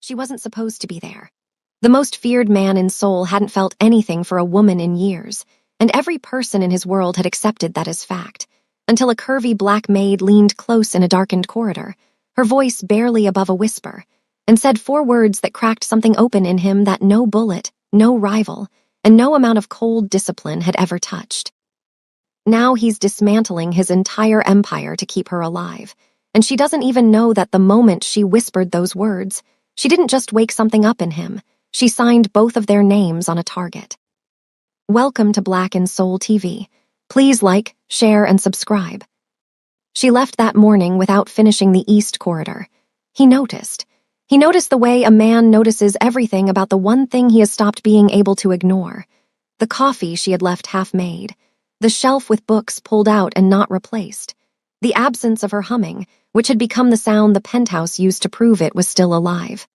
She wasn't supposed to be there. The most feared man in Seoul hadn't felt anything for a woman in years, and every person in his world had accepted that as fact, until a curvy black maid leaned close in a darkened corridor, her voice barely above a whisper, and said 4 words that cracked something open in him that no bullet, no rival, and no amount of cold discipline had ever touched. Now he's dismantling his entire empire to keep her alive, and she doesn't even know that the moment she whispered those words, she didn't just wake something up in him, she signed both of their names on a target. Welcome to Black in Seoul TV. Please like, share, and subscribe. She left that morning without finishing the East Corridor. He noticed. He noticed the way a man notices everything about the one thing he has stopped being able to ignore. The coffee she had left half made. The shelf with books pulled out and not replaced. The absence of her humming, which had become the sound the penthouse used to prove it was still alive.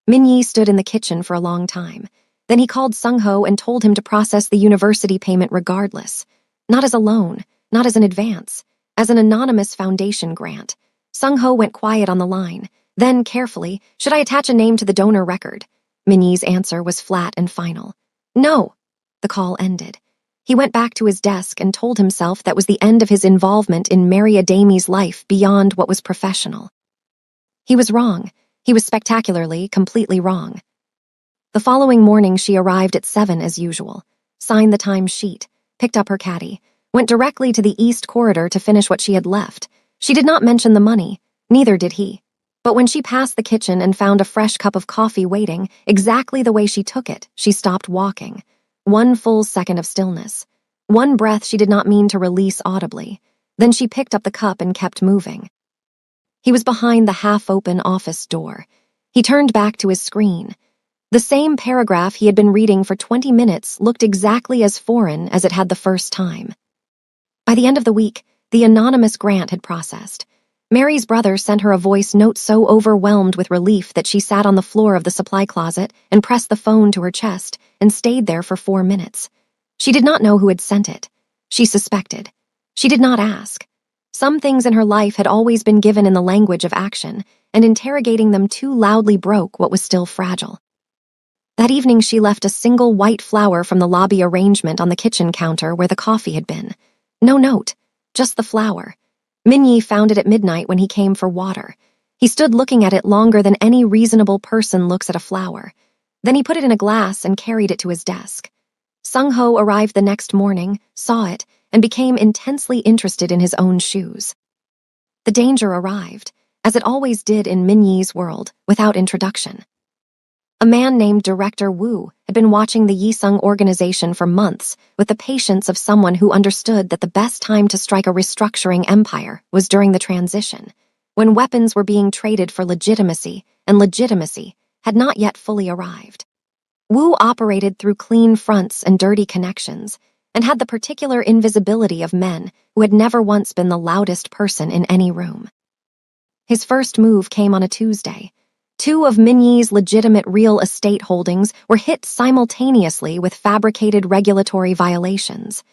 Min-yi stood in the kitchen for a long time. Then he called Sung-ho and told him to process the university payment regardless. Not as a loan, not as an advance, as an anonymous foundation grant. Sung-ho went quiet on the line. Then, carefully, should I attach a name to the donor record? Min-yi's answer was flat and final. No. The call ended. He went back to his desk and told himself that was the end of his involvement in Mary Adami's life beyond what was professional. He was wrong. He was spectacularly, completely wrong. The following morning she arrived at 7 as usual, signed the time sheet, picked up her caddy, went directly to the East Corridor to finish what she had left. She did not mention the money, neither did he. But when she passed the kitchen and found a fresh cup of coffee waiting, exactly the way she took it, she stopped walking. 1 full second of stillness. 1 breath she did not mean to release audibly. Then she picked up the cup and kept moving. He was behind the half-open office door. He turned back to his screen. The same paragraph he had been reading for 20 minutes looked exactly as foreign as it had the first time. By the end of the week, the anonymous grant had processed. Mary's brother sent her a voice note so overwhelmed with relief that she sat on the floor of the supply closet and pressed the phone to her chest and stayed there for 4 minutes. She did not know who had sent it. She suspected. She did not ask. Some things in her life had always been given in the language of action, and interrogating them too loudly broke what was still fragile. That evening she left a single white flower from the lobby arrangement on the kitchen counter where the coffee had been. No note, just the flower. Min-yi found it at midnight when he came for water. He stood looking at it longer than any reasonable person looks at a flower. Then he put it in a glass and carried it to his desk. Sung-ho arrived the next morning, saw it, and became intensely interested in his own shoes. The danger arrived, as it always did in Min-yi's world, without introduction. A man named Director Woo had been watching the Yisung organization for months with the patience of someone who understood that the best time to strike a restructuring empire was during the transition, when weapons were being traded for legitimacy, and legitimacy had not yet fully arrived. Woo operated through clean fronts and dirty connections, and had the particular invisibility of men who had never once been the loudest person in any room. His first move came on a Tuesday. 2 of Min-yi's legitimate real estate holdings were hit simultaneously with fabricated regulatory violations.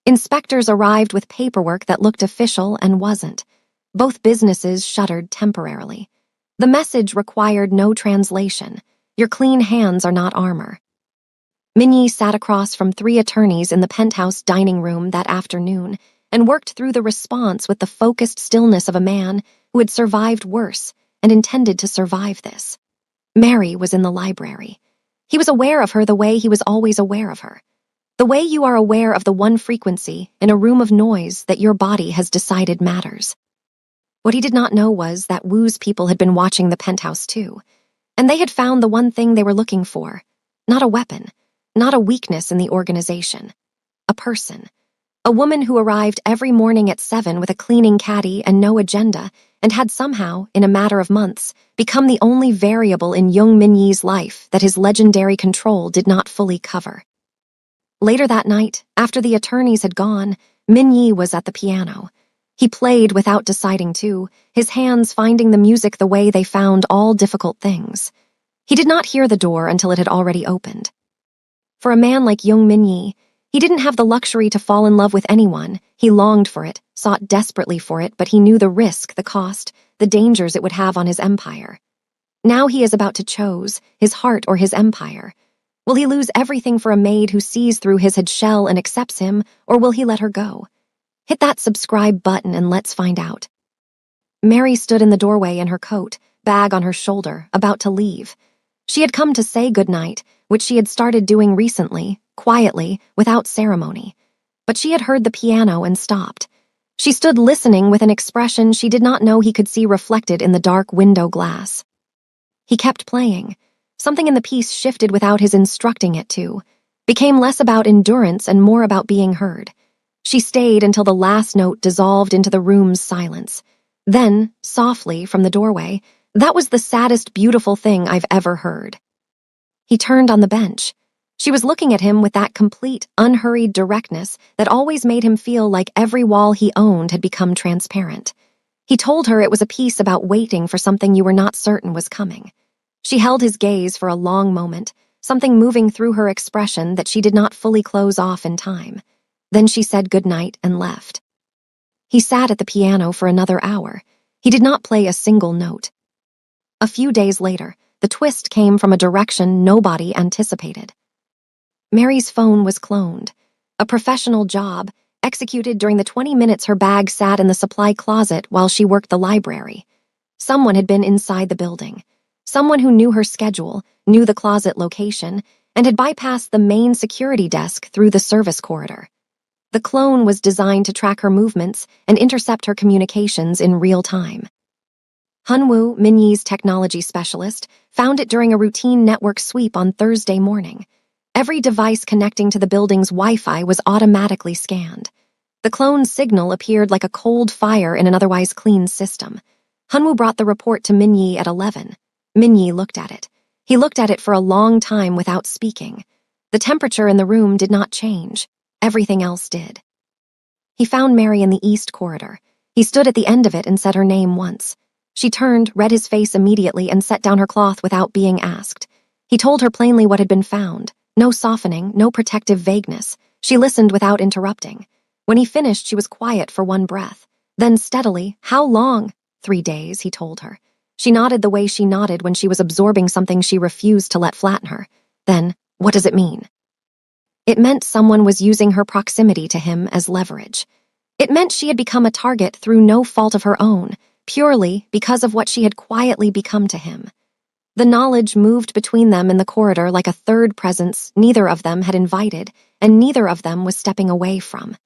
Inspectors arrived with paperwork that looked official and wasn't. Both businesses shuttered temporarily. The message required no translation. Your clean hands are not armor. Min-yi sat across from 3 attorneys in the penthouse dining room that afternoon and worked through the response with the focused stillness of a man who had survived worse and intended to survive this. Mary was in the library. He was aware of her the way he was always aware of her. The way you are aware of the one frequency in a room of noise that your body has decided matters. What he did not know was that Woo's people had been watching the penthouse too, and they had found the one thing they were looking for. Not a weapon, not a weakness in the organization. A person. A woman who arrived every morning at 7 with a cleaning caddy and no agenda, and had somehow, in a matter of months, become the only variable in young Min-yi's life that his legendary control did not fully cover. Later that night, after the attorneys had gone, Min-yi was at the piano. He played without deciding to, his hands finding the music the way they found all difficult things. He did not hear the door until it had already opened. For a man like young Min-yi, he didn't have the luxury to fall in love with anyone. He longed for it, sought desperately for it, but he knew the risk, the cost, the dangers it would have on his empire. Now he is about to choose his heart or his empire. Will he lose everything for a maid who sees through his head shell and accepts him, or will he let her go? Hit that subscribe button and let's find out. Mary stood in the doorway in her coat, bag on her shoulder, about to leave. She had come to say goodnight, which she had started doing recently, quietly, without ceremony. But she had heard the piano and stopped. She stood listening with an expression she did not know he could see reflected in the dark window glass. He kept playing. Something in the piece shifted without his instructing it to, became less about endurance and more about being heard. She stayed until the last note dissolved into the room's silence. Then, softly, from the doorway, "That was the saddest beautiful thing I've ever heard." He turned on the bench. She was looking at him with that complete, unhurried directness that always made him feel like every wall he owned had become transparent. He told her it was a piece about waiting for something you were not certain was coming. She held his gaze for a long moment, something moving through her expression that she did not fully close off in time. Then she said goodnight and left. He sat at the piano for another hour. He did not play a single note. A few days later, the twist came from a direction nobody anticipated. Mary's phone was cloned. A professional job, executed during the 20 minutes her bag sat in the supply closet while she worked the library. Someone had been inside the building. Someone who knew her schedule, knew the closet location, and had bypassed the main security desk through the service corridor. The clone was designed to track her movements and intercept her communications in real time. Hunwoo, Minyi's technology specialist, found it during a routine network sweep on Thursday morning. Every device connecting to the building's Wi-Fi was automatically scanned. The clone's signal appeared like a cold fire in an otherwise clean system. Hunwoo brought the report to Minyi at 11. Minyi looked at it. He looked at it for a long time without speaking. The temperature in the room did not change. Everything else did. He found Mary in the east corridor. He stood at the end of it and said her name once. She turned, read his face immediately, and set down her cloth without being asked. He told her plainly what had been found. No softening, no protective vagueness. She listened without interrupting. When he finished, she was quiet for one breath. Then steadily, "How long?" "3 days," he told her. She nodded the way she nodded when she was absorbing something she refused to let flatten her. Then, "What does it mean?" It meant someone was using her proximity to him as leverage. It meant she had become a target through no fault of her own, purely because of what she had quietly become to him. The knowledge moved between them in the corridor like a third presence neither of them had invited, and neither of them was stepping away from.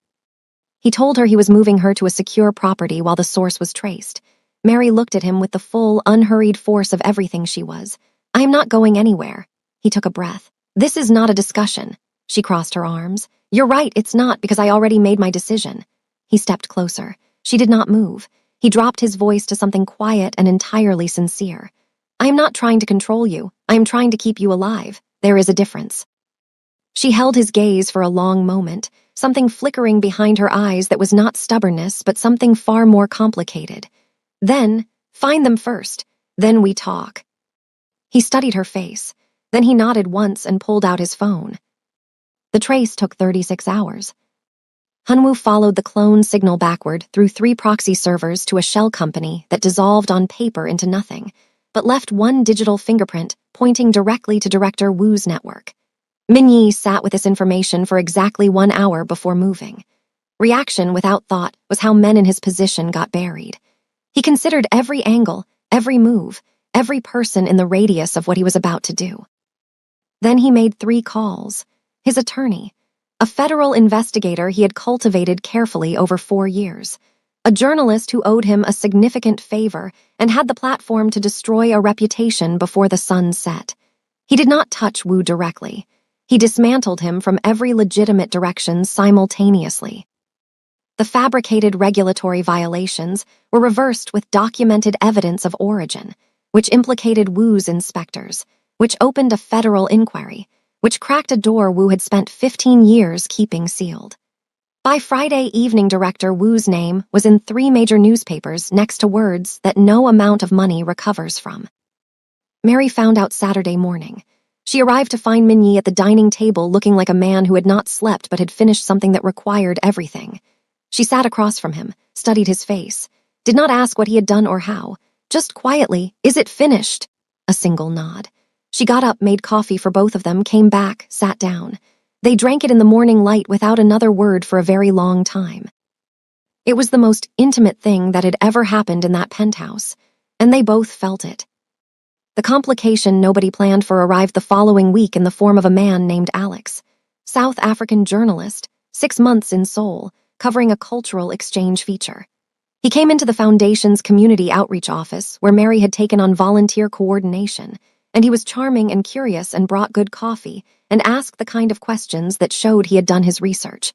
He told her he was moving her to a secure property while the source was traced. Mary looked at him with the full, unhurried force of everything she was. "I am not going anywhere." He took a breath. "This is not a discussion." She crossed her arms. "You're right, it's not, because I already made my decision." He stepped closer. She did not move. He dropped his voice to something quiet and entirely sincere. "I am not trying to control you. I am trying to keep you alive. There is a difference." She held his gaze for a long moment, something flickering behind her eyes that was not stubbornness but something far more complicated. Then, "Find them first. Then we talk." He studied her face. Then he nodded once and pulled out his phone. The trace took 36 hours. Hunwoo followed the clone signal backward through 3 proxy servers to a shell company that dissolved on paper into nothing, but left one digital fingerprint pointing directly to Director Wu's network. Minyi sat with this information for exactly 1 hour before moving. Reaction without thought was how men in his position got buried. He considered every angle, every move, every person in the radius of what he was about to do. Then he made 3 calls. His attorney, a federal investigator he had cultivated carefully over 4 years, a journalist who owed him a significant favor and had the platform to destroy a reputation before the sun set. He did not touch Wu directly. He dismantled him from every legitimate direction simultaneously. The fabricated regulatory violations were reversed with documented evidence of origin, which implicated Wu's inspectors, which opened a federal inquiry, which cracked a door Wu had spent 15 years keeping sealed. By Friday evening, Director Wu's name was in 3 major newspapers next to words that no amount of money recovers from. Mary found out Saturday morning. She arrived to find Minyi at the dining table looking like a man who had not slept but had finished something that required everything. She sat across from him, studied his face, did not ask what he had done or how, just quietly, "Is it finished?" A single nod. She got up, made coffee for both of them, came back, sat down. They drank it in the morning light without another word for a very long time. It was the most intimate thing that had ever happened in that penthouse, and they both felt it. The complication nobody planned for arrived the following week in the form of a man named Alex, South African journalist, 6 months in Seoul, covering a cultural exchange feature. He came into the foundation's community outreach office, where Mary had taken on volunteer coordination, and he was charming and curious and brought good coffee and asked the kind of questions that showed he had done his research.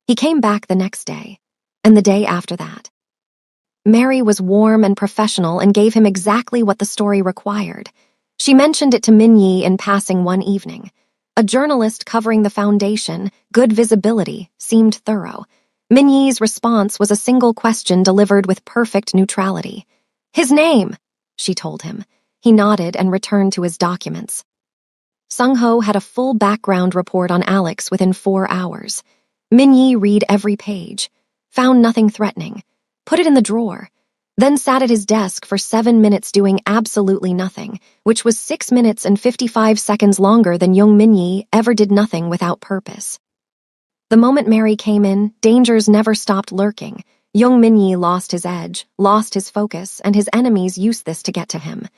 He came back the next day, and the day after that. Mary was warm and professional and gave him exactly what the story required. She mentioned it to Minyi in passing one evening. A journalist covering the foundation, good visibility, seemed thorough. Minyi's response was a single question delivered with perfect neutrality. "His name," she told him. He nodded and returned to his documents. Sung-ho had a full background report on Alex within 4 hours. Minyi read every page, found nothing threatening, put it in the drawer, then sat at his desk for 7 minutes doing absolutely nothing, which was 6 minutes and 55 seconds longer than young Minyi ever did nothing without purpose. The moment Mary came in, dangers never stopped lurking. Young Minyi lost his edge, lost his focus, and his enemies used this to get to him.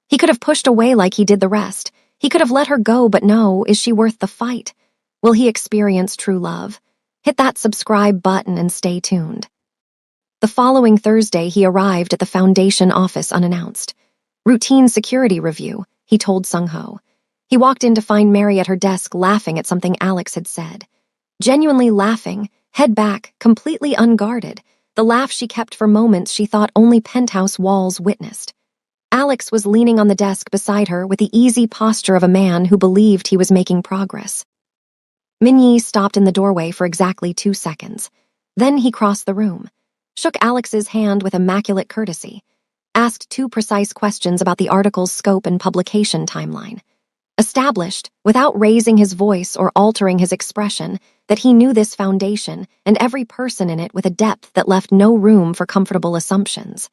He could have pushed away like he did the rest. He could have let her go, but no, is she worth the fight? Will he experience true love? Hit that subscribe button and stay tuned. The following Thursday, he arrived at the foundation office unannounced. "Routine security review," he told Sung-ho. He walked in to find Mary at her desk laughing at something Alex had said. Genuinely laughing, head back, completely unguarded, the laugh she kept for moments she thought only penthouse walls witnessed. Alex was leaning on the desk beside her with the easy posture of a man who believed he was making progress. Minyi stopped in the doorway for exactly 2 seconds. Then he crossed the room, shook Alex's hand with immaculate courtesy, asked 2 precise questions about the article's scope and publication timeline. Established, without raising his voice or altering his expression, that he knew this foundation and every person in it with a depth that left no room for comfortable assumptions.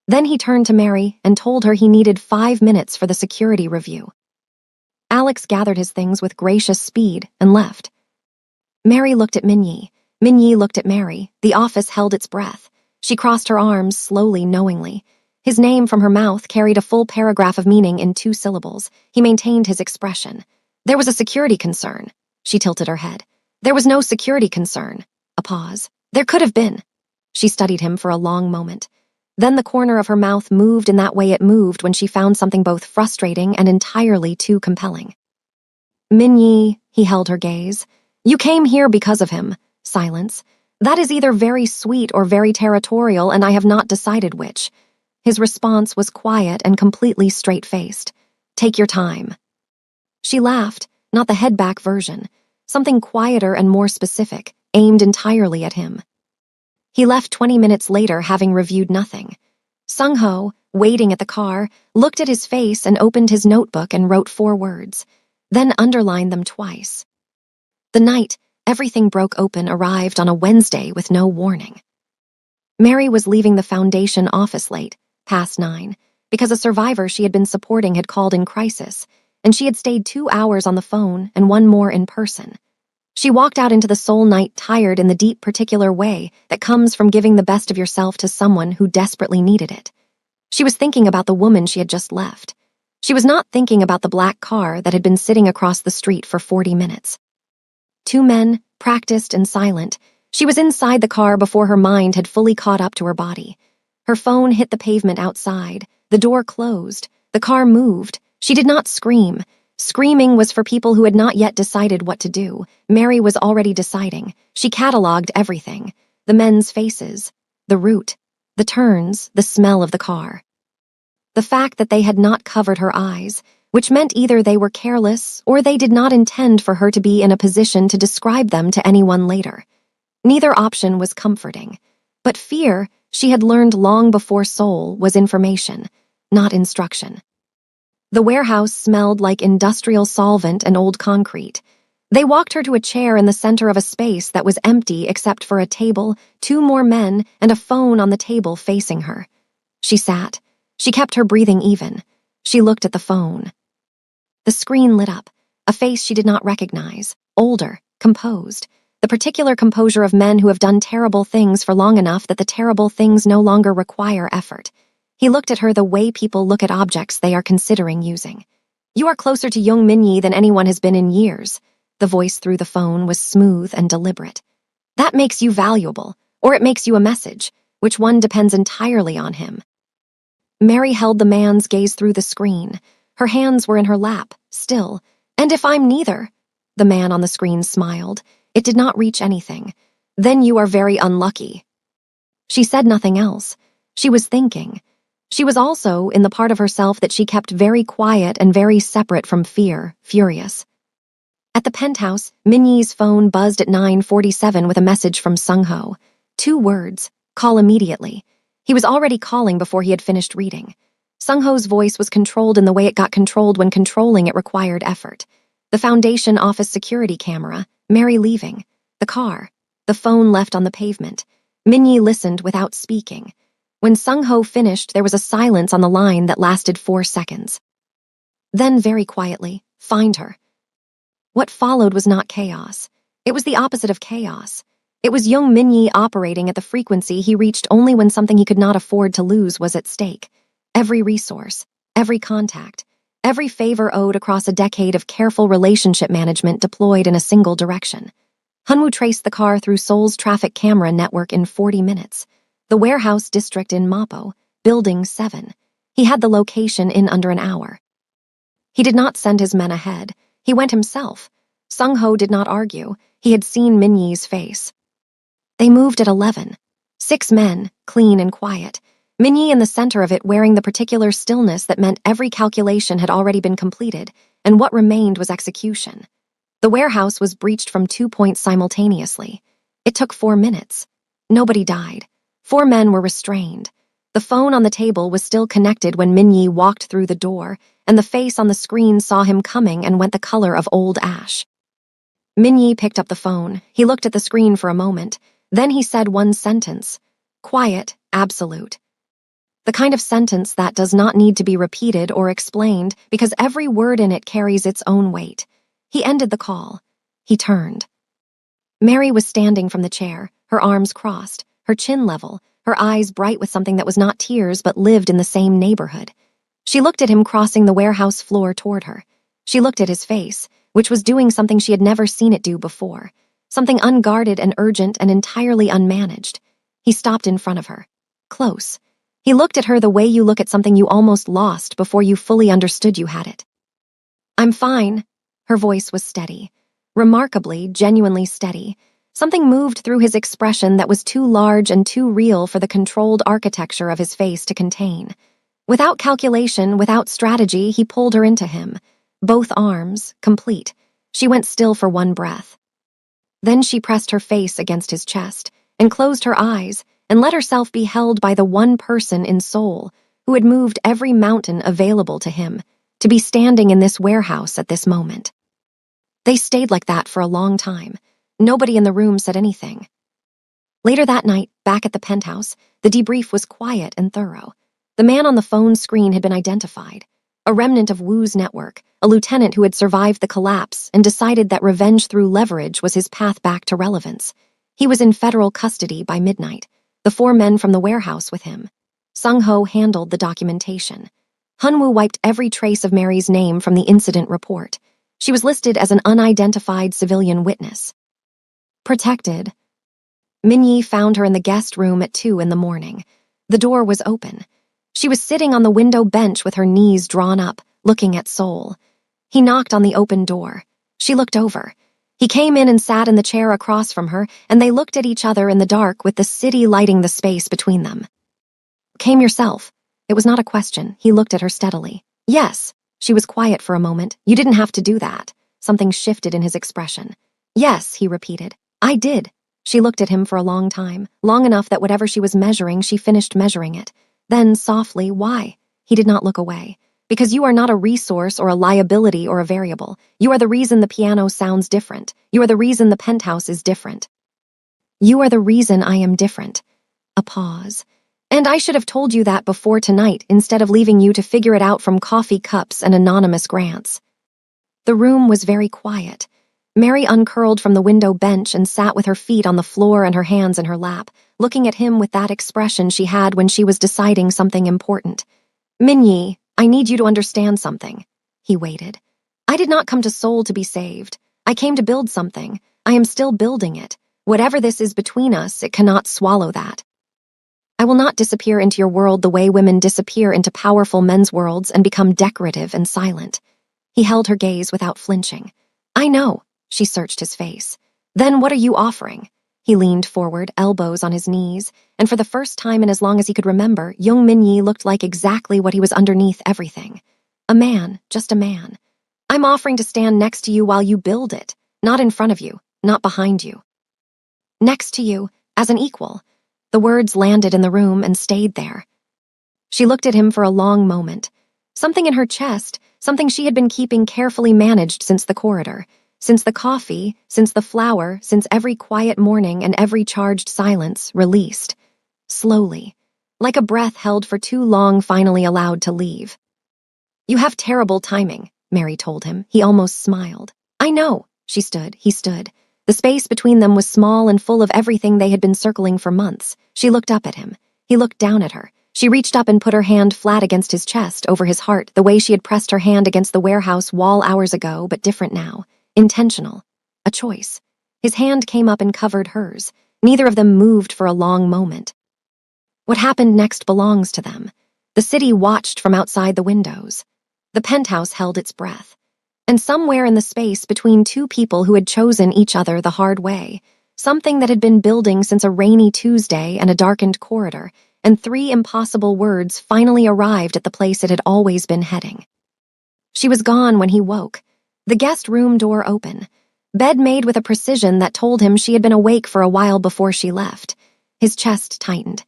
Then he turned to Mary and told her he needed 5 minutes for the security review. Alex gathered his things with gracious speed and left. Mary looked at Minyi. Minyi looked at Mary. The office held its breath. She crossed her arms slowly, knowingly. His name from her mouth carried a full paragraph of meaning in 2 syllables. He maintained his expression. "There was a security concern." She tilted her head. "There was no security concern." A pause. "There could have been." She studied him for a long moment. Then the corner of her mouth moved in that way it moved when she found something both frustrating and entirely too compelling. "Minyi," he held her gaze. "You came here because of him." Silence. "That is either very sweet or very territorial, and I have not decided which." His response was quiet and completely straight-faced. "Take your time." She laughed, not the head-back version, something quieter and more specific, aimed entirely at him. He left 20 minutes later, having reviewed nothing. Sung-ho, waiting at the car, looked at his face and opened his notebook and wrote 4 words, then underlined them twice. The night everything broke open arrived on a Wednesday with no warning. Mary was leaving the foundation office late, past 9, because a survivor she had been supporting had called in crisis, and she had stayed 2 hours on the phone and 1 more in person. She walked out into the Seoul night tired in the deep particular way that comes from giving the best of yourself to someone who desperately needed it. She was thinking about the woman she had just left. She was not thinking about the black car that had been sitting across the street for 40 minutes. 2 men, practiced and silent. She was inside the car before her mind had fully caught up to her body. Her phone hit the pavement outside. The door closed. The car moved. She did not scream. Screaming was for people who had not yet decided what to do. Mary was already deciding. She cataloged everything. The men's faces, the route, the turns, the smell of the car. The fact that they had not covered her eyes, which meant either they were careless or they did not intend for her to be in a position to describe them to anyone later. Neither option was comforting. But fear, she had learned long before Seoul, was information, not instruction. The warehouse smelled like industrial solvent and old concrete. They walked her to a chair in the center of a space that was empty except for a table, 2 more men, and a phone on the table facing her. She sat. She kept her breathing even. She looked at the phone. The screen lit up, a face she did not recognize, older, composed, the particular composure of men who have done terrible things for long enough that the terrible things no longer require effort. He looked at her the way people look at objects they are considering using. "You are closer to young Minyi than anyone has been in years." The voice through the phone was smooth and deliberate. "That makes you valuable, or it makes you a message. Which one depends entirely on him." Mary held the man's gaze through the screen. Her hands were in her lap, still. "And if I'm neither?" The man on the screen smiled. It did not reach anything. "Then you are very unlucky." She said nothing else. She was thinking. She was also in the part of herself that she kept very quiet and very separate from fear, furious. At the penthouse, Minyi's phone buzzed at 9:47 with a message from Sung-ho. 2 words, "Call immediately." He was already calling before he had finished reading. Sung-ho's voice was controlled in the way it got controlled when controlling it required effort. The foundation office security camera, Mary leaving, the car, the phone left on the pavement. Minyi listened without speaking. When Sung-ho finished, there was a silence on the line that lasted 4 seconds. Then, very quietly, "Find her." What followed was not chaos. It was the opposite of chaos. It was young Minyi operating at the frequency he reached only when something he could not afford to lose was at stake. Every resource, every contact, every favor owed across a decade of careful relationship management deployed in a single direction. Hunwoo traced the car through Seoul's traffic camera network in 40 minutes. The warehouse district in Mapo, Building 7. He had the location in under an hour. He did not send his men ahead. He went himself. Sung-ho did not argue. He had seen Minyi's face. They moved at 11. 6 men, clean and quiet. Minyi in the center of it, wearing the particular stillness that meant every calculation had already been completed, and what remained was execution. The warehouse was breached from 2 points simultaneously. It took 4 minutes. Nobody died. 4 men were restrained. The phone on the table was still connected when Minyi walked through the door, and the face on the screen saw him coming and went the color of old ash. Minyi picked up the phone. He looked at the screen for a moment. Then he said one sentence. Quiet, absolute. The kind of sentence that does not need to be repeated or explained because every word in it carries its own weight. He ended the call. He turned. Mary was standing from the chair, her arms crossed, her chin level, her eyes bright with something that was not tears but lived in the same neighborhood. She looked at him crossing the warehouse floor toward her. She looked at his face, which was doing something she had never seen it do before, something unguarded and urgent and entirely unmanaged. He stopped in front of her, close. He looked at her the way you look at something you almost lost before you fully understood you had it. "I'm fine." Her voice was steady, remarkably, genuinely steady. Something moved through his expression that was too large and too real for the controlled architecture of his face to contain. Without calculation, without strategy, he pulled her into him. Both arms, complete. She went still for one breath. Then she pressed her face against his chest and closed her eyes and let herself be held by the one person in Seoul who had moved every mountain available to him to be standing in this warehouse at this moment. They stayed like that for a long time. Nobody in the room said anything. Later that night, back at the penthouse, the debrief was quiet and thorough. The man on the phone screen had been identified. A remnant of Wu's network, a lieutenant who had survived the collapse and decided that revenge through leverage was his path back to relevance. He was in federal custody by midnight, the 4 men from the warehouse with him. Sung-ho handled the documentation. Hunwoo wiped every trace of Mary's name from the incident report. She was listed as an unidentified civilian witness. Protected. Minyi found her in the guest room at 2 in the morning. The door was open. She was sitting on the window bench with her knees drawn up, looking at Seoul. He knocked on the open door. She looked over. He came in and sat in the chair across from her, and they looked at each other in the dark with the city lighting the space between them. "Came yourself?" It was not a question. He looked at her steadily. "Yes." She was quiet for a moment. "You didn't have to do that." Something shifted in his expression. "Yes," he repeated. "I did." She looked at him for a long time, long enough that whatever she was measuring, she finished measuring it. Then, softly, "Why?" He did not look away. "Because you are not a resource or a liability or a variable. You are the reason the piano sounds different. You are the reason the penthouse is different. You are the reason I am different." A pause. And I should have told you that before tonight instead of leaving you to figure it out from coffee cups and anonymous grants. The room was very quiet. Mary uncurled from the window bench and sat with her feet on the floor and her hands in her lap, looking at him with that expression she had when she was deciding something important. Minyi, I need you to understand something. He waited. I did not come to Seoul to be saved. I came to build something. I am still building it. Whatever this is between us, it cannot swallow that. I will not disappear into your world the way women disappear into powerful men's worlds and become decorative and silent. He held her gaze without flinching. I know. She searched his face. Then what are you offering? He leaned forward, elbows on his knees, and for the first time in as long as he could remember, Young Minyi looked like exactly what he was underneath everything. A man, just a man. I'm offering to stand next to you while you build it, not in front of you, not behind you. Next to you, as an equal. The words landed in the room and stayed there. She looked at him for a long moment. Something in her chest, something she had been keeping carefully managed since the corridor, since the coffee, since the flower, since every quiet morning and every charged silence, released. Slowly, like a breath held for too long finally allowed to leave. You have terrible timing, Mary told him. He almost smiled. I know. He stood. The space between them was small and full of everything they had been circling for months. She looked up at him. He looked down at her. She reached up and put her hand flat against his chest, over his heart, the way she had pressed her hand against the warehouse wall hours ago, but different now. Intentional. A choice. His hand came up and covered hers. Neither of them moved for a long moment. What happened next belongs to them. The city watched from outside the windows. The penthouse held its breath. And somewhere in the space between two people who had chosen each other the hard way, something that had been building since a rainy Tuesday and a darkened corridor, and 3 impossible words finally arrived at the place it had always been heading. She was gone when he woke. The guest room door open. Bed made with a precision that told him she had been awake for a while before she left. His chest tightened.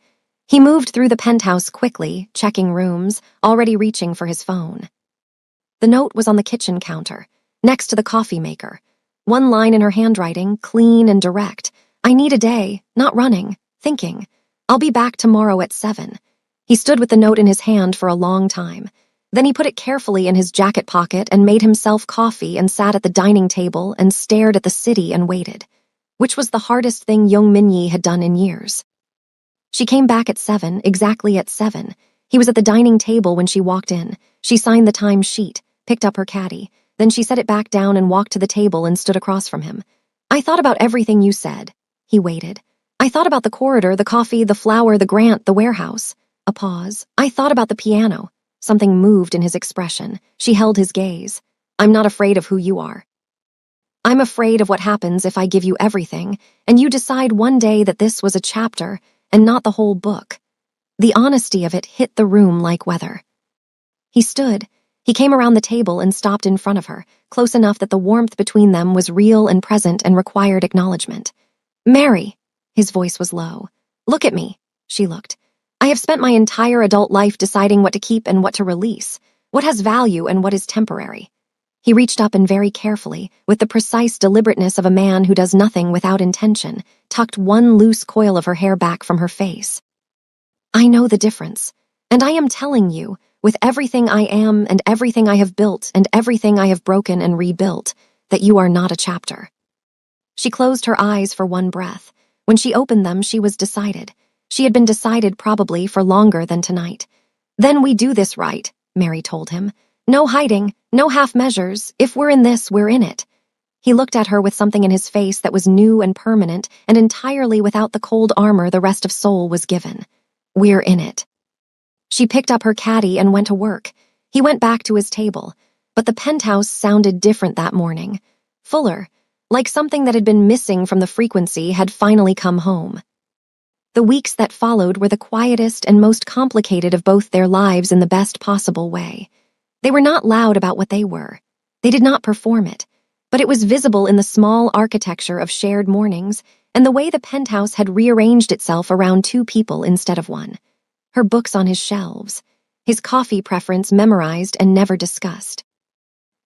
He moved through the penthouse quickly, checking rooms, already reaching for his phone. The note was on the kitchen counter, next to the coffee maker. One line in her handwriting, clean and direct. I need a day, not running, thinking. I'll be back tomorrow at 7. He stood with the note in his hand for a long time. Then he put it carefully in his jacket pocket and made himself coffee and sat at the dining table and stared at the city and waited, which was the hardest thing Young Minyi had done in years. She came back at 7, exactly at 7. He was at the dining table when she walked in. She signed the time sheet, picked up her caddy. Then she set it back down and walked to the table and stood across from him. I thought about everything you said. He waited. I thought about the corridor, the coffee, the flower, the grant, the warehouse. A pause. I thought about the piano. Something moved in his expression. She held his gaze. I'm not afraid of who you are. I'm afraid of what happens if I give you everything, and you decide one day that this was a chapter and not the whole book. The honesty of it hit the room like weather. He stood. He came around the table and stopped in front of her, close enough that the warmth between them was real and present and required acknowledgement. Mary, his voice was low. Look at me. She looked. I have spent my entire adult life deciding what to keep and what to release, what has value and what is temporary. He reached up and very carefully, with the precise deliberateness of a man who does nothing without intention, tucked one loose coil of her hair back from her face. I know the difference, and I am telling you, with everything I am and everything I have built and everything I have broken and rebuilt, that you are not a chapter. She closed her eyes for one breath. When she opened them, she was decided. She had been decided probably for longer than tonight. Then we do this right, Mary told him. No hiding, no half measures. If we're in this, we're in it. He looked at her with something in his face that was new and permanent and entirely without the cold armor the rest of Seoul was given. We're in it. She picked up her caddy and went to work. He went back to his table, but the penthouse sounded different that morning. Fuller, like something that had been missing from the frequency had finally come home. The weeks that followed were the quietest and most complicated of both their lives in the best possible way. They were not loud about what they were. They did not perform it, but it was visible in the small architecture of shared mornings and the way the penthouse had rearranged itself around 2 people instead of 1. Her books on his shelves, his coffee preference memorized and never discussed.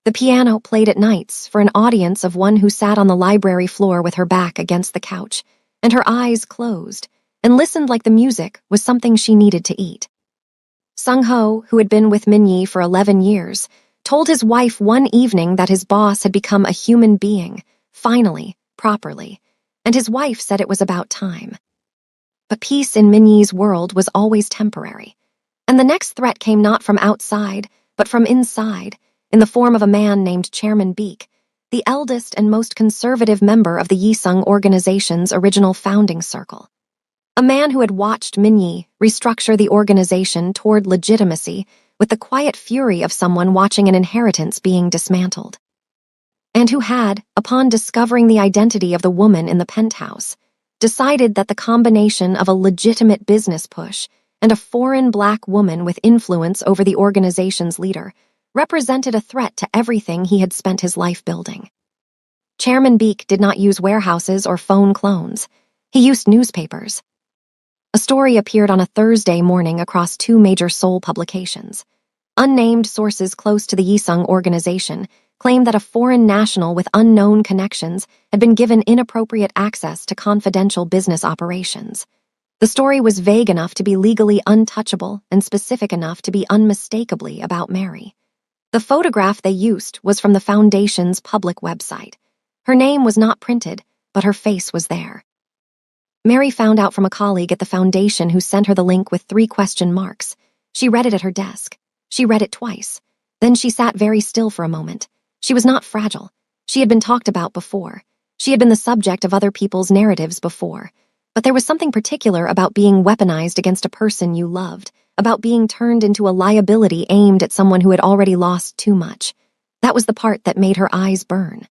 The piano played at nights for an audience of one who sat on the library floor with her back against the couch, and her eyes closed, and listened like the music was something she needed to eat. Sung-ho, who had been with Min-yi for 11 years, told his wife one evening that his boss had become a human being, finally, properly, and his wife said it was about time. But peace in Min-yi's world was always temporary, and the next threat came not from outside, but from inside, in the form of a man named Chairman Beek, the eldest and most conservative member of the Yisung organization's original founding circle. A man who had watched Min-yi restructure the organization toward legitimacy with the quiet fury of someone watching an inheritance being dismantled. And who had, upon discovering the identity of the woman in the penthouse, decided that the combination of a legitimate business push and a foreign black woman with influence over the organization's leader represented a threat to everything he had spent his life building. Chairman Beek did not use warehouses or phone clones. He used newspapers. A story appeared on a Thursday morning across 2 major Seoul publications. Unnamed sources close to the Yisung organization claimed that a foreign national with unknown connections had been given inappropriate access to confidential business operations. The story was vague enough to be legally untouchable and specific enough to be unmistakably about Mary. The photograph they used was from the Foundation's public website. Her name was not printed, but her face was there. Mary found out from a colleague at the Foundation who sent her the link with 3 question marks. She read it at her desk. She read it twice. Then she sat very still for a moment. She was not fragile. She had been talked about before. She had been the subject of other people's narratives before. But there was something particular about being weaponized against a person you loved, about being turned into a liability aimed at someone who had already lost too much. That was the part that made her eyes burn.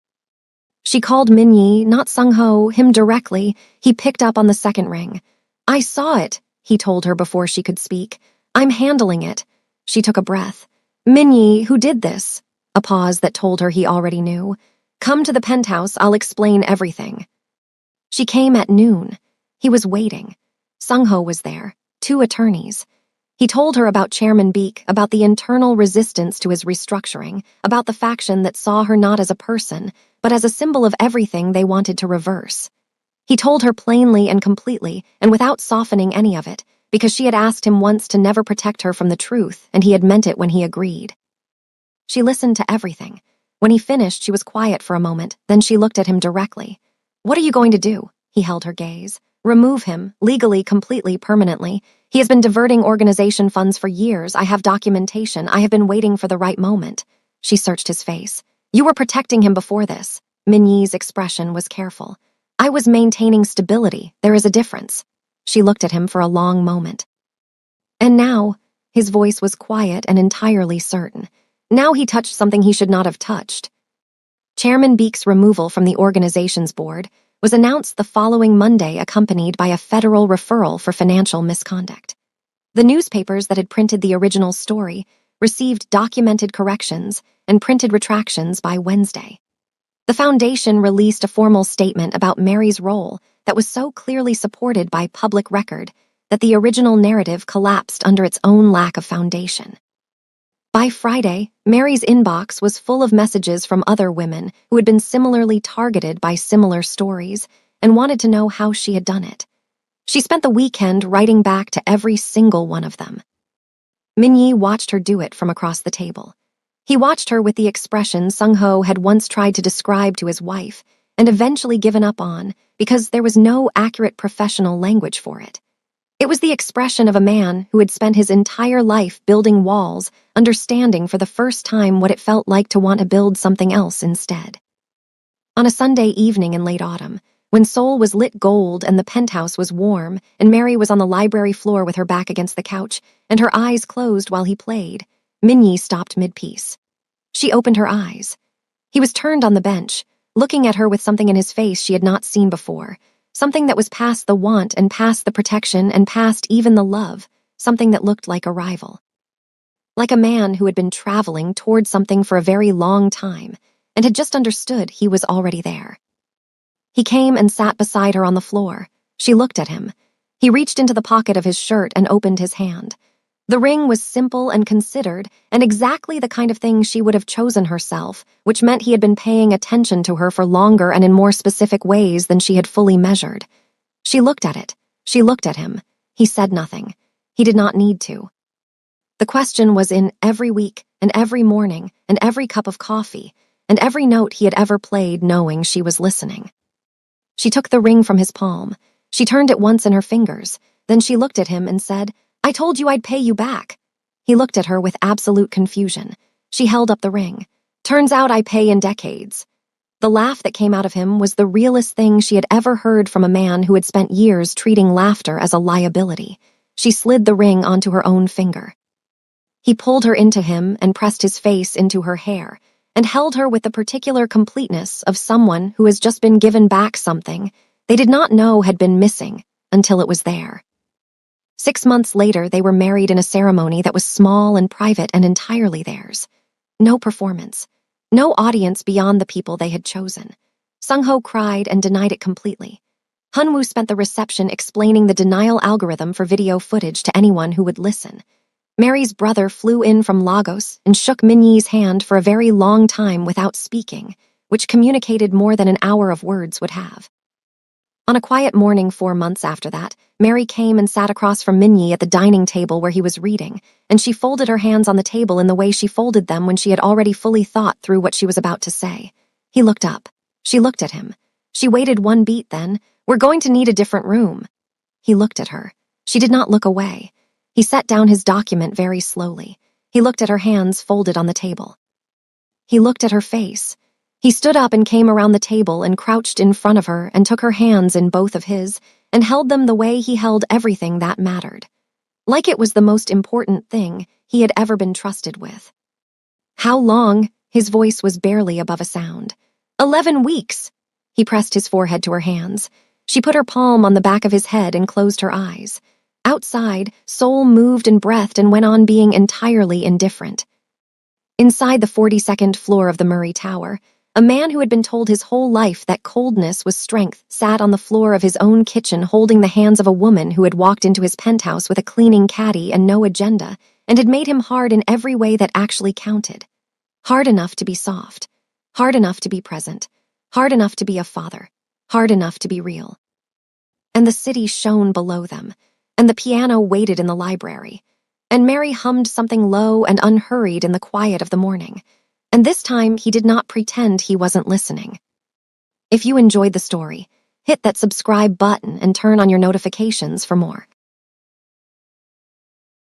She called Min-yi, not Sung-ho, him directly. He picked up on the second ring. "I saw it," he told her before she could speak. "I'm handling it." She took a breath. "Min-yi, who did this?" A pause that told her he already knew. "Come to the penthouse, I'll explain everything." She came at noon. He was waiting. Sung-ho was there, 2 attorneys. He told her about Chairman Beek, about the internal resistance to his restructuring, about the faction that saw her not as a person, but as a symbol of everything they wanted to reverse. He told her plainly and completely, and without softening any of it, because she had asked him once to never protect her from the truth, and he had meant it when he agreed. She listened to everything. When he finished, she was quiet for a moment, then she looked at him directly. "What are you going to do?" He held her gaze. "Remove him, legally, completely, permanently. He has been diverting organization funds for years. I have documentation. I have been waiting for the right moment." She searched his face. "You were protecting him before this." Min-yi's expression was careful. "I was maintaining stability. There is a difference." She looked at him for a long moment. "And now," his voice was quiet and entirely certain, "now he touched something he should not have touched." Chairman Beek's removal from the organization's board was announced the following Monday, accompanied by a federal referral for financial misconduct. The newspapers that had printed the original story received documented corrections and printed retractions by Wednesday. The Foundation released a formal statement about Mary's role that was so clearly supported by public record that the original narrative collapsed under its own lack of foundation. By Friday, Mary's inbox was full of messages from other women who had been similarly targeted by similar stories and wanted to know how she had done it. She spent the weekend writing back to every single one of them. Min-yi watched her do it from across the table. He watched her with the expression Sung-ho had once tried to describe to his wife and eventually given up on because there was no accurate professional language for it. It was the expression of a man who had spent his entire life building walls, understanding for the first time what it felt like to want to build something else instead. On a Sunday evening in late autumn, when Seoul was lit gold and the penthouse was warm, and Mary was on the library floor with her back against the couch and her eyes closed while he played, Min-yi stopped mid-piece. She opened her eyes. He was turned on the bench, looking at her with something in his face she had not seen before, something that was past the want and past the protection and past even the love, something that looked like a rival. Like a man who had been traveling toward something for a very long time and had just understood he was already there. He came and sat beside her on the floor. She looked at him. He reached into the pocket of his shirt and opened his hand. The ring was simple and considered, and exactly the kind of thing she would have chosen herself, which meant he had been paying attention to her for longer and in more specific ways than she had fully measured. She looked at it. She looked at him. He said nothing. He did not need to. The question was in every week, and every morning, and every cup of coffee, and every note he had ever played knowing she was listening. She took the ring from his palm. She turned it once in her fingers. Then she looked at him and said, "I told you I'd pay you back." He looked at her with absolute confusion. She held up the ring. "Turns out I pay in decades." The laugh that came out of him was the realest thing she had ever heard from a man who had spent years treating laughter as a liability. She slid the ring onto her own finger. He pulled her into him and pressed his face into her hair, and held her with the particular completeness of someone who has just been given back something they did not know had been missing until it was there. 6 months later, they were married in a ceremony that was small and private and entirely theirs. No performance. No audience beyond the people they had chosen. Sung-ho cried and denied it completely. Hunwoo spent the reception explaining the denial algorithm for video footage to anyone who would listen. Mary's brother flew in from Lagos and shook Minyi's hand for a very long time without speaking, which communicated more than an hour of words would have. On a quiet morning 4 months after that, Mary came and sat across from Minyi at the dining table where he was reading, and she folded her hands on the table in the way she folded them when she had already fully thought through what she was about to say. He looked up. She looked at him. She waited 1 beat then. "We're going to need a different room." He looked at her. She did not look away. He set down his document very slowly. He looked at her hands folded on the table. He looked at her face. He stood up and came around the table and crouched in front of her and took her hands in both of his and held them the way he held everything that mattered. Like it was the most important thing he had ever been trusted with. "How long?" His voice was barely above a sound. 11 weeks. He pressed his forehead to her hands. She put her palm on the back of his head and closed her eyes. Outside, Seoul moved and breathed and went on being entirely indifferent. Inside the 42nd floor of the Murray Tower, a man who had been told his whole life that coldness was strength sat on the floor of his own kitchen holding the hands of a woman who had walked into his penthouse with a cleaning caddy and no agenda and had made him hard in every way that actually counted. Hard enough to be soft. Hard enough to be present. Hard enough to be a father. Hard enough to be real. And the city shone below them, and the piano waited in the library, and Mary hummed something low and unhurried in the quiet of the morning. And this time he did not pretend he wasn't listening. If you enjoyed the story, hit that subscribe button and turn on your notifications for more.